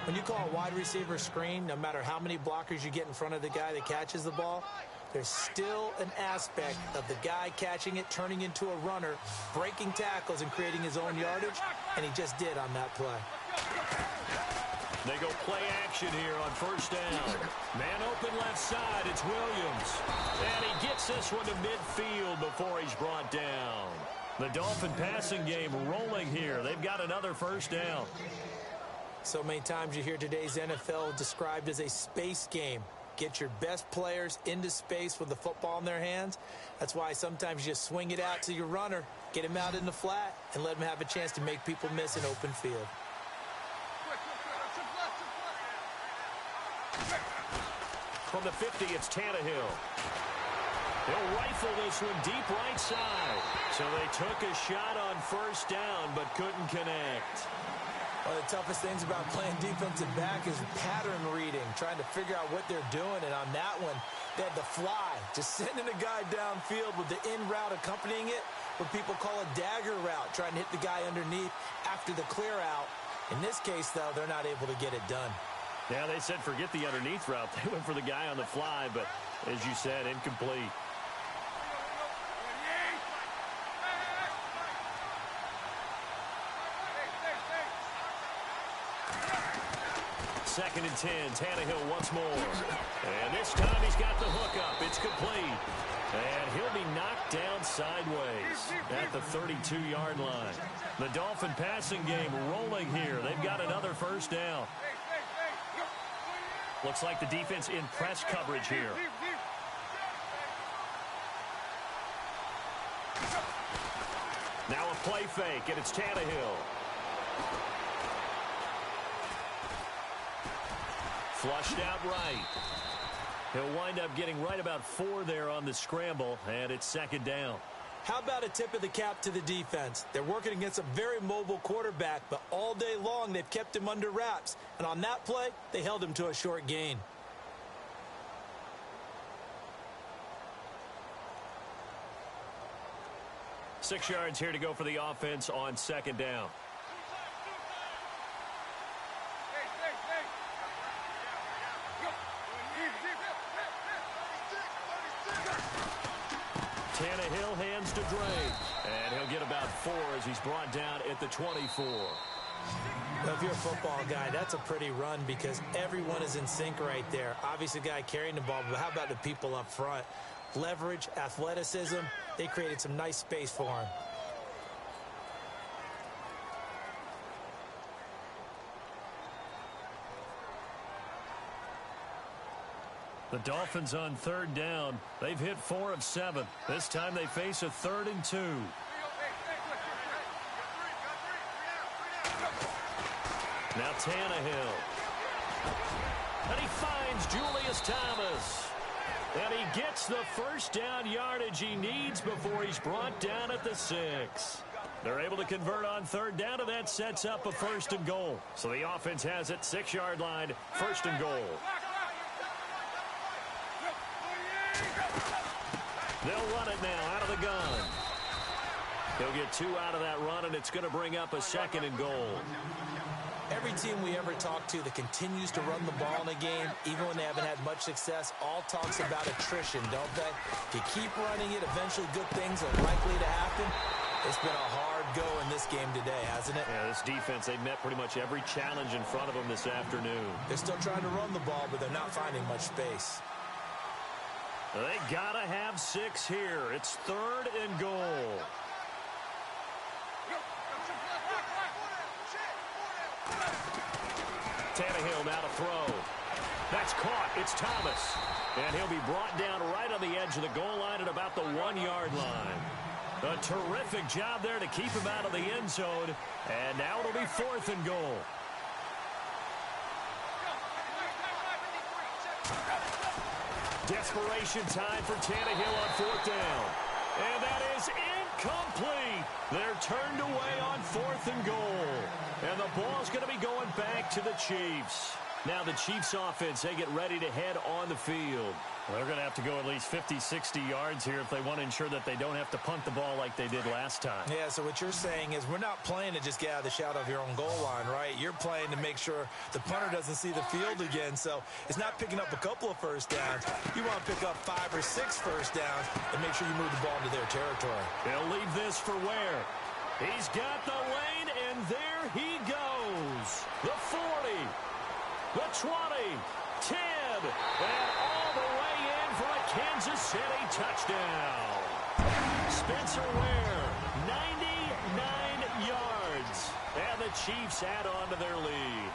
When you call a wide receiver screen, no matter how many blockers you get in front of the guy that catches the ball, there's still an aspect of the guy catching it, turning into a runner, breaking tackles, and creating his own yardage, and he just did on that play.
They go play action here on first down. Man open left side, it's Williams. And he gets this one to midfield before he's brought down. The Dolphin passing game rolling here. They've got another first down.
So many times you hear today's NFL described as a space game. Get your best players into space with the football in their hands. That's why sometimes you just swing it out to your runner, get him out in the flat, and let him have a chance to make people miss an open field.
From the 50, it's Tannehill. He'll rifle this one deep right side. So they took a shot on first down, but couldn't connect.
One of the toughest things about playing defensive back is pattern reading, trying to figure out what they're doing. And on that one, they had the fly, just sending a guy downfield with the in route accompanying it, what people call a dagger route, trying to hit the guy underneath after the clear out. In this case, though, they're not able to get it done.
Yeah, they said forget the underneath route. They went for the guy on the fly, but as you said, incomplete. Second and 10, Tannehill once more. And this time he's got the hook up. It's complete. And he'll be knocked down sideways at the 32-yard line. The Dolphin passing game rolling here. They've got another first down. Looks like the defense in press coverage here. Now a play fake, and it's Tannehill. Flushed out right. He'll wind up getting right about 4 there on the scramble, and it's second down.
How about a tip of the cap to the defense? They're working against a very mobile quarterback, but all day long they've kept him under wraps. And on that play, they held him to a short gain.
Six yards here to go for the offense on second down. Tannehill hands to Drake, and he'll get about 4 as he's brought down at the 24.
Well, if you're a football guy, that's a pretty run because everyone is in sync right there. Obviously, the guy carrying the ball, but how about the people up front? Leverage, athleticism, they created some nice space for him.
The Dolphins on third down. They've hit 4 of 7. This time they face a 3rd and 2. Now Tannehill. And he finds Julius Thomas. And he gets the first down yardage he needs before he's brought down at the 6. They're able to convert on third down, and that sets up a 1st and goal. So the offense has it, 6-yard line, 1st and goal. They'll run it now out of the gun. He'll get 2 out of that run, and it's going to bring up a 2nd and goal.
Every team we ever talk to that continues to run the ball in a game, even when they haven't had much success, all talks about attrition, don't they? If you keep running it, eventually good things are likely to happen. It's been a hard go in this game today, hasn't it?
Yeah, this defense, they've met pretty much every challenge in front of them this afternoon.
They're still trying to run the ball, but they're not finding much space.
They gotta have 6 here. It's 3rd and goal. Tannehill now to throw. That's caught. It's Thomas. And he'll be brought down right on the edge of the goal line at about the 1-yard line. A terrific job there to keep him out of the end zone. And now it'll be 4th and goal. Desperation time for Tannehill on 4th down. And that is incomplete. They're turned away on 4th and goal. And the ball's going to be going back to the Chiefs. Now the Chiefs offense, they get ready to head on the field. Well, they're going to have to go at least 50, 60 yards here if they want to ensure that they don't have to punt the ball like they did last time.
Yeah, so what you're saying is we're not playing to just get out of the shadow of your own goal line, right? You're playing to make sure the punter doesn't see the field again. So it's not picking up a couple of first downs. You want to pick up 5 or 6 first downs and make sure you move the ball into their territory.
They'll leave this for Ware. He's got the lane, and there he goes. The 40, the 20, 10, and all the way in for a Kansas City touchdown. Spencer Ware, 99 yards, and the Chiefs add on to their lead.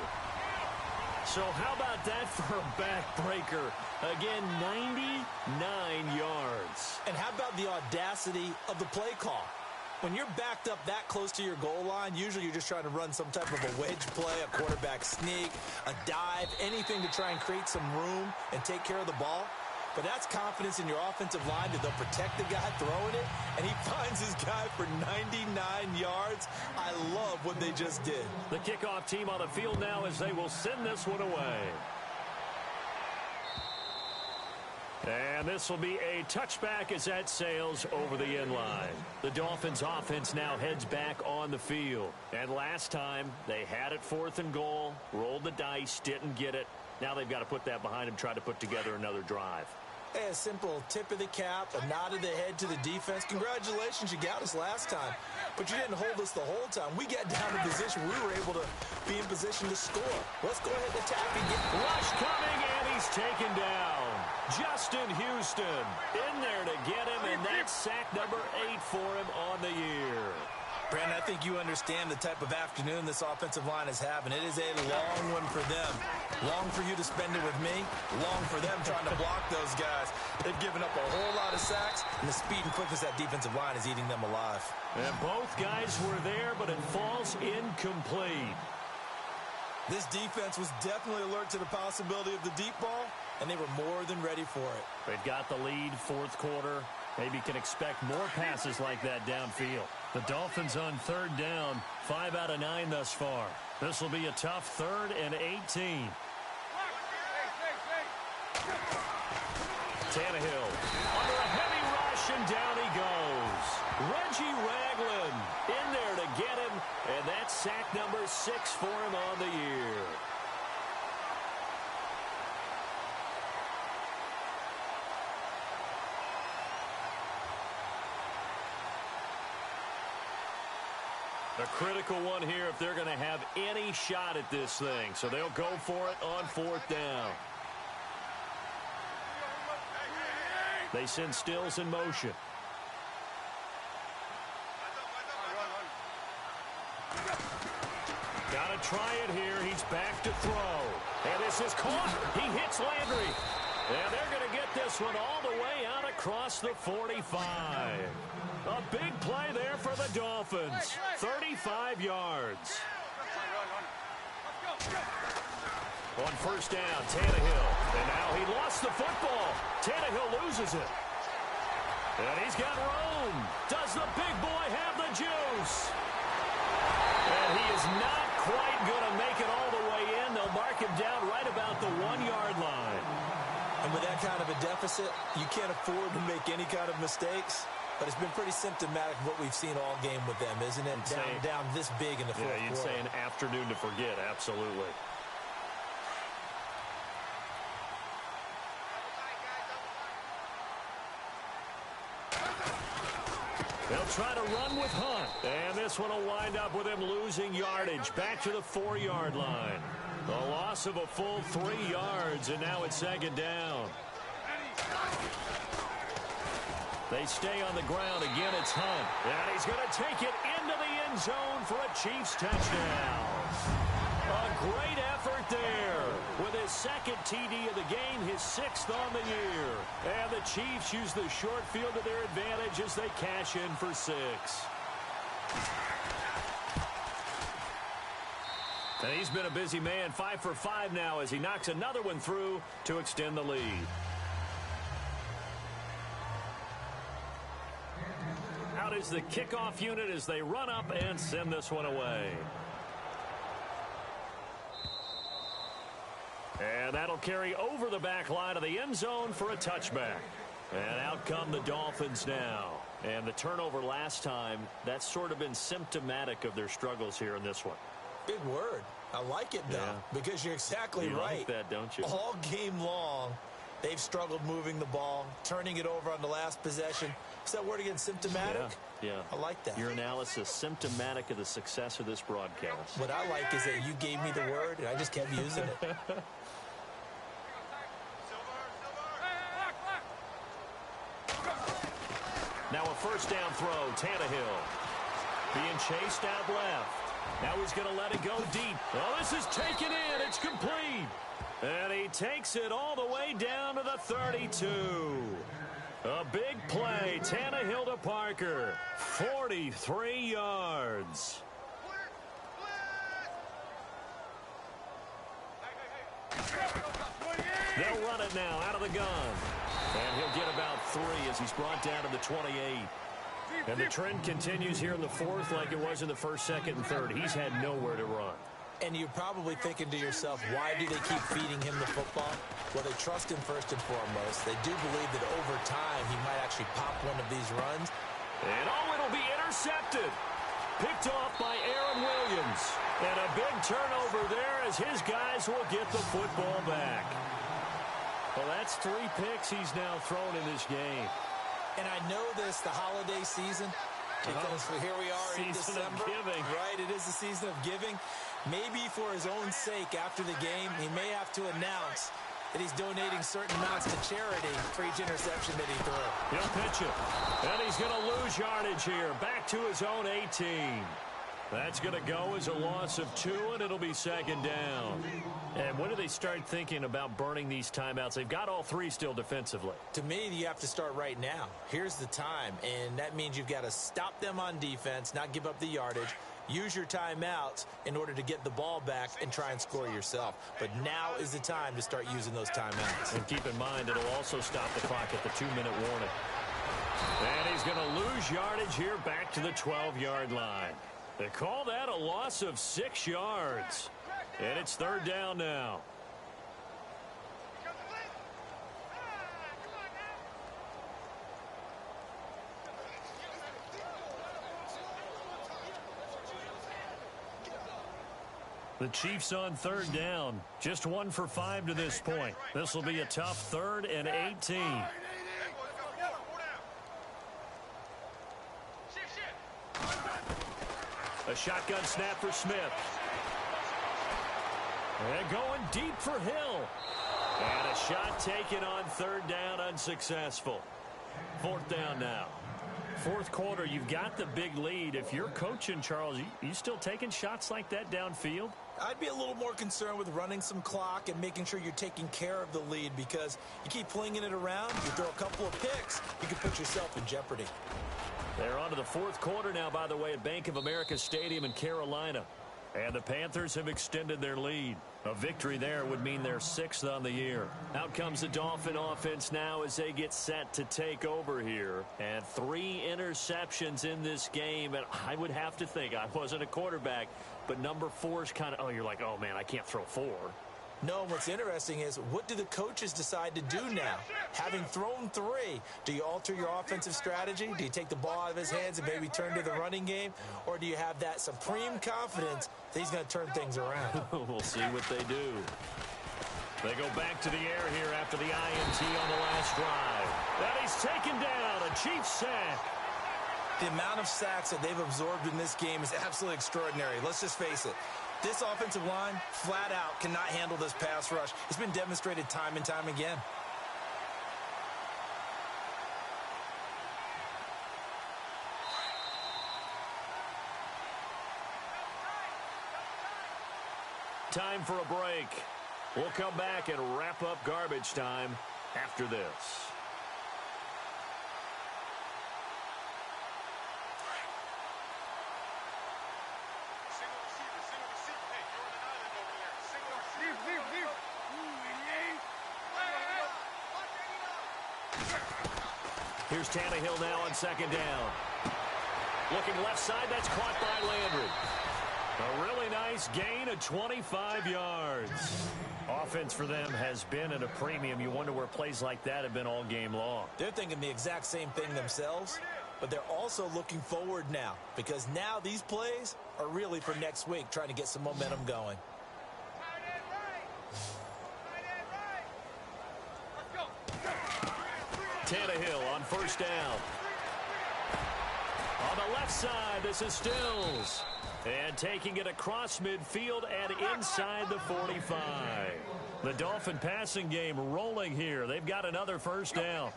So how about that for a backbreaker? Again, 99 yards.
And how about the audacity of the play call? When you're backed up that close to your goal line, usually you're just trying to run some type of a wedge play, a quarterback sneak, a dive, anything to try and create some room and take care of the ball. But that's confidence in your offensive line that they'll protect the guy throwing it, and he finds his guy for 99 yards. I love what they just did.
The kickoff team on the field now as they will send this one away. And this will be a touchback as that sails over the end line. The Dolphins offense now heads back on the field. And last time, they had it 4th and goal, rolled the dice, didn't get it. Now they've got to put that behind them, try to put together another drive.
Hey, a simple tip of the cap, a nod of the head to the defense. Congratulations, you got us last time. But you didn't hold us the whole time. We got down in position. We were able to be in position to score. Let's go ahead and attack and get...
Rush coming, and he's taken down. Justin Houston in there to get him, and that's sack number 8 for him on the year.
Brandon, I think you understand the type of afternoon this offensive line is having. It is a long one for them. Long for you to spend it with me. Long for them trying to block those guys. They've given up a whole lot of sacks, and the speed and quickness of that defensive line is eating them alive.
And both guys were there, but it falls incomplete.
This defense was definitely alert to the possibility of the deep ball, and they were more than ready for it.
They've got the lead, fourth quarter. Maybe can expect more passes like that downfield. The Dolphins on 3rd down, 5 out of 9 thus far. This will be a tough 3rd and 18. Tannehill under a heavy rush, and down he goes. Reggie Ragland in there to get him, and that's sack number 6 for him on the year. A critical one here if they're going to have any shot at this thing. So they'll go for it on 4th down. They send Stills in motion. Got to try it here. He's back to throw. And this is caught. He hits Landry. And they're going to get this one all the way out across the 45. A big play there for the Dolphins. 35 yards. On 1st down, Tannehill. And now he lost the football. Tannehill loses it. And he's got room. Does the big boy have the juice? And he is not quite going to make it all the way in. They'll mark him down right about the 1-yard line.
And with that kind of a deficit, you can't afford to make any kind of mistakes. But it's been pretty symptomatic of what we've seen all game with them, isn't it? Down this big in the fourth quarter.
Yeah, you'd say an afternoon to forget, absolutely. They'll try to run with Hunt. And this one will wind up with him losing yardage back to the 4-yard line. A loss of a full 3 yards, and now it's 2nd down. They stay on the ground. Again, it's Hunt. And he's going to take it into the end zone for a Chiefs touchdown. A great effort there. With his 2nd TD of the game, his 6th on the year. And the Chiefs use the short field to their advantage as they cash in for 6. And he's been a busy man, 5 for 5 now as he knocks another one through to extend the lead. Out is the kickoff unit as they run up and send this one away. And that'll carry over the back line of the end zone for a touchback. And out come the Dolphins now. And the turnover last time, that's sort of been symptomatic of their struggles here in this one.
Big word. I like it, though, because you're exactly
you
right.
Like that, don't you?
All game long, they've struggled moving the ball, turning it over on the last possession. Is that word again, symptomatic?
Yeah.
I like that.
Your analysis, symptomatic of the success of this broadcast.
What I like is that you gave me the word, and I just kept using it.
Now a 1st down throw, Tannehill. Being chased out left. Now he's going to let it go deep. Oh, this is taken in. It's complete. And he takes it all the way down to the 32. A big play. Tannehill to Parker. 43 yards. They'll run it now out of the gun. And he'll get about 3 as he's brought down to the 28. And the trend continues here in the 4th like it was in the 1st, 2nd, and 3rd. He's had nowhere to run.
And you're probably thinking to yourself, why do they keep feeding him the football? Well, they trust him first and foremost. They do believe that over time he might actually pop one of these runs.
And it'll be intercepted. Picked off by Aaron Williams. And a big turnover there as his guys will get the football back. Well, that's 3 picks he's now thrown in this game.
And I know this, the holiday season, because here we are in December.
Season of giving.
Right, it is the season of giving. Maybe for his own sake after the game, he may have to announce that he's donating certain amounts to charity for each interception that he threw.
He'll pitch it. And he's going to lose yardage here. Back to his own 18. That's going to go as a loss of 2, and it'll be second down. And when do they start thinking about burning these timeouts? They've got all 3 still defensively.
To me, you have to start right now. Here's the time, and that means you've got to stop them on defense, not give up the yardage, use your timeouts in order to get the ball back and try and score yourself. But now is the time to start using those timeouts.
And keep in mind, it'll also stop the clock at the 2-minute warning. And he's going to lose yardage here back to the 12-yard line. They call that a loss of 6 yards. And it's third down now. The Chiefs on third down. Just 1 for 5 to this point. This will be a tough 3rd and 18. A shotgun snap for Smith. And going deep for Hill. And a shot taken on third down, unsuccessful. 4th down now. 4th quarter, you've got the big lead. If you're coaching, Charles, you still taking shots like that downfield?
I'd be a little more concerned with running some clock and making sure you're taking care of the lead, because you keep flinging it around, you throw a couple of picks, you can put yourself in jeopardy.
They're on to the 4th quarter now, by the way, at Bank of America Stadium in Carolina. And the Panthers have extended their lead. A victory there would mean they're 6th on the year. Out comes the Dolphin offense now as they get set to take over here. And 3 interceptions in this game. And I would have to think, I wasn't a quarterback, but number 4 is kind of, oh, you're like, oh, man, I can't throw 4.
No, what's interesting is, what do the coaches decide to do now? Having thrown 3, do you alter your offensive strategy? Do you take the ball out of his hands and maybe turn to the running game? Or do you have that supreme confidence that he's going to turn things around?
We'll see what they do. They go back to the air here after the INT on the last drive. And he's taken down, a Chiefs sack.
The amount of sacks that they've absorbed in this game is absolutely extraordinary. Let's just face it. This offensive line, flat out, cannot handle this pass rush. It's been demonstrated time and time again.
Time for a break. We'll come back and wrap up garbage time after this. Here's Tannehill now on second down. Looking left side, that's caught by Landry. A really nice gain of 25 yards. Offense for them has been at a premium. You wonder where plays like that have been all game long.
They're thinking the exact same thing themselves, but they're also looking forward now, because now these plays are really for next week, trying to get some momentum going.
Tannehill on first down. On the left side, this is Stills. And taking it across midfield and inside the 45. The Dolphin passing game rolling here. They've got another first down.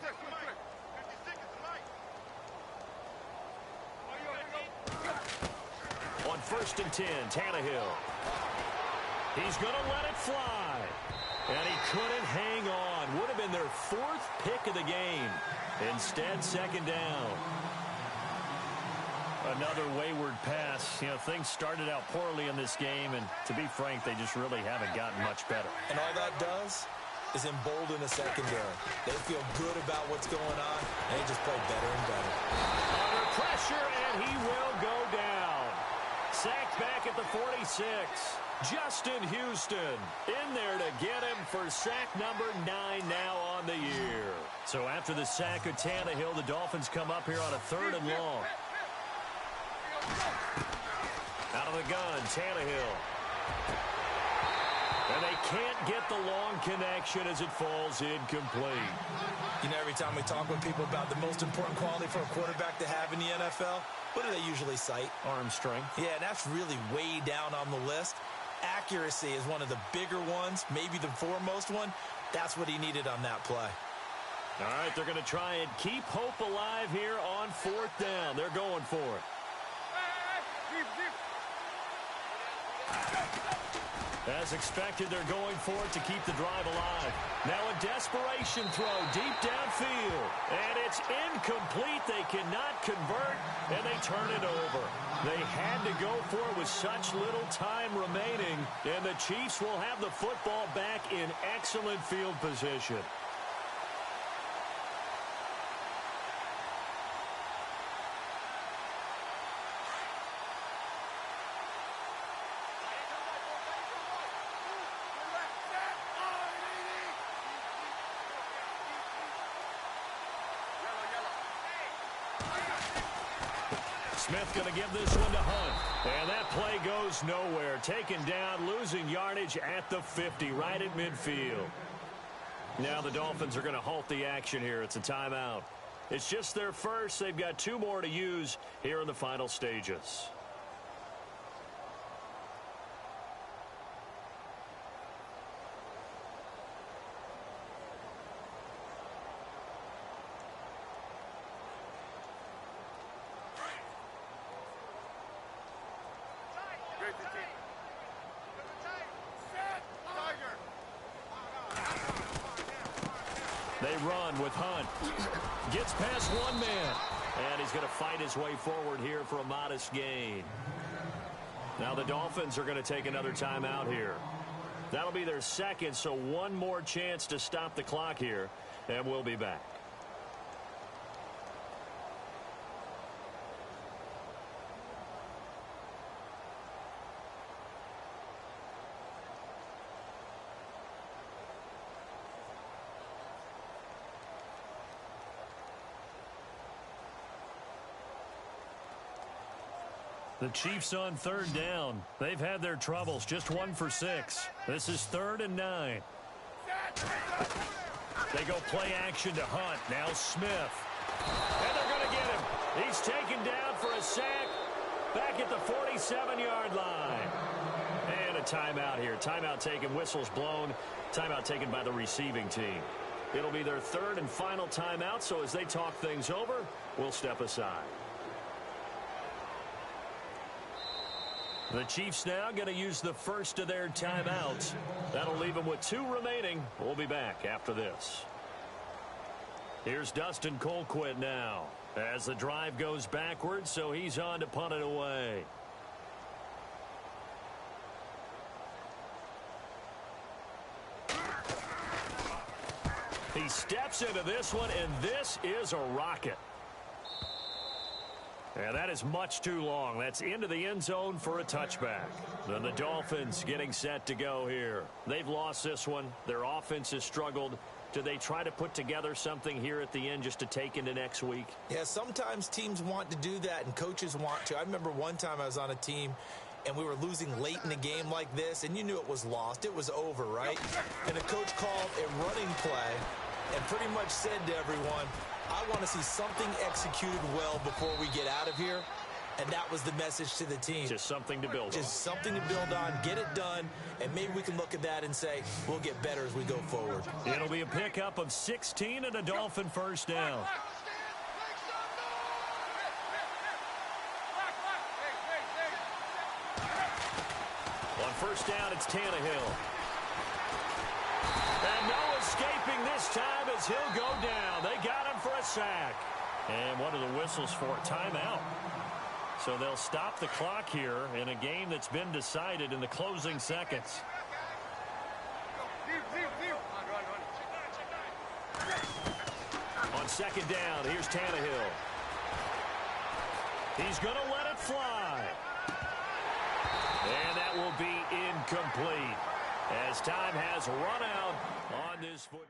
On 1st and 10, Tannehill. He's going to let it fly. And he couldn't hang on. Would have been their 4th pick of the game. Instead, second down. Another wayward pass. You know, things started out poorly in this game, and to be frank, they just really haven't gotten much better.
And all that does is embolden a secondary. They feel good about what's going on, and they just play better and better.
Under pressure, and he will go down. Sacked back at the 46. Justin Houston in there to get him for sack number 9 now on the year. So after the sack of Tannehill, the Dolphins come up here on a 3rd and long. Out of the gun, Tannehill. And they can't get the long connection as it falls incomplete.
You know, every time we talk with people about the most important quality for a quarterback to have in the NFL, what do they usually cite?
Arm strength.
Yeah, and that's really way down on the list. Accuracy is one of the bigger ones, maybe the foremost one. That's what he needed on that play.
All right, they're going to try and keep hope alive here on 4th down. They're going for it. As expected, they're going for it to keep the drive alive. Now a desperation throw deep downfield. And it's incomplete. They cannot convert, and they turn it over. They had to go for it with such little time remaining, and the Chiefs will have the football back in excellent field position. Smith going to give this one to Hunt. And that play goes nowhere. Taken down, losing yardage at the 50, right at midfield. Now the Dolphins are going to halt the action here. It's a timeout. It's just their first. They've got 2 more to use here in the final stages. They run with Hunt. Gets past one man. And he's going to fight his way forward here for a modest gain. Now the Dolphins are going to take another timeout here. That'll be their second, so one more chance to stop the clock here. And we'll be back. The Chiefs on 3rd down. They've had their troubles, just 1 for 6. This is 3rd and 9. They go play action to Hunt. Now Smith. And they're going to get him. He's taken down for a sack back at the 47-yard line. And a timeout here. Timeout taken, whistles blown. Timeout taken by the receiving team. It'll be their 3rd and final timeout, so as they talk things over, we'll step aside. The Chiefs now going to use the first of their timeouts. That'll leave them with 2 remaining. We'll be back after this. Here's Dustin Colquitt now as the drive goes backwards, so he's on to punt it away. He steps into this one, and this is a rocket. And that is much too long. That's into the end zone for a touchback. Then the Dolphins getting set to go here. They've lost this one. Their offense has struggled. Do they try to put together something here at the end just to take into next week? Yeah, sometimes teams want to do that and coaches want to. I remember one time I was on a team and we were losing late in a game like this, and you knew it was lost. It was over, right? And the coach called a running play and pretty much said to everyone, I want to see something executed well before we get out of here. And that was the message to the team. Just something to build on. Just something to build on, get it done, and maybe we can look at that and say, we'll get better as we go forward. It'll be a pickup of 16 and a Dolphin first down. On first down, it's Tannehill. And no escaping this time as he'll go down. They got him for a sack. And one of the whistles for a timeout. So they'll stop the clock here in a game that's been decided in the closing seconds. On second down, here's Tannehill. He's going to let it fly. And that will be incomplete as time has run out on this foot.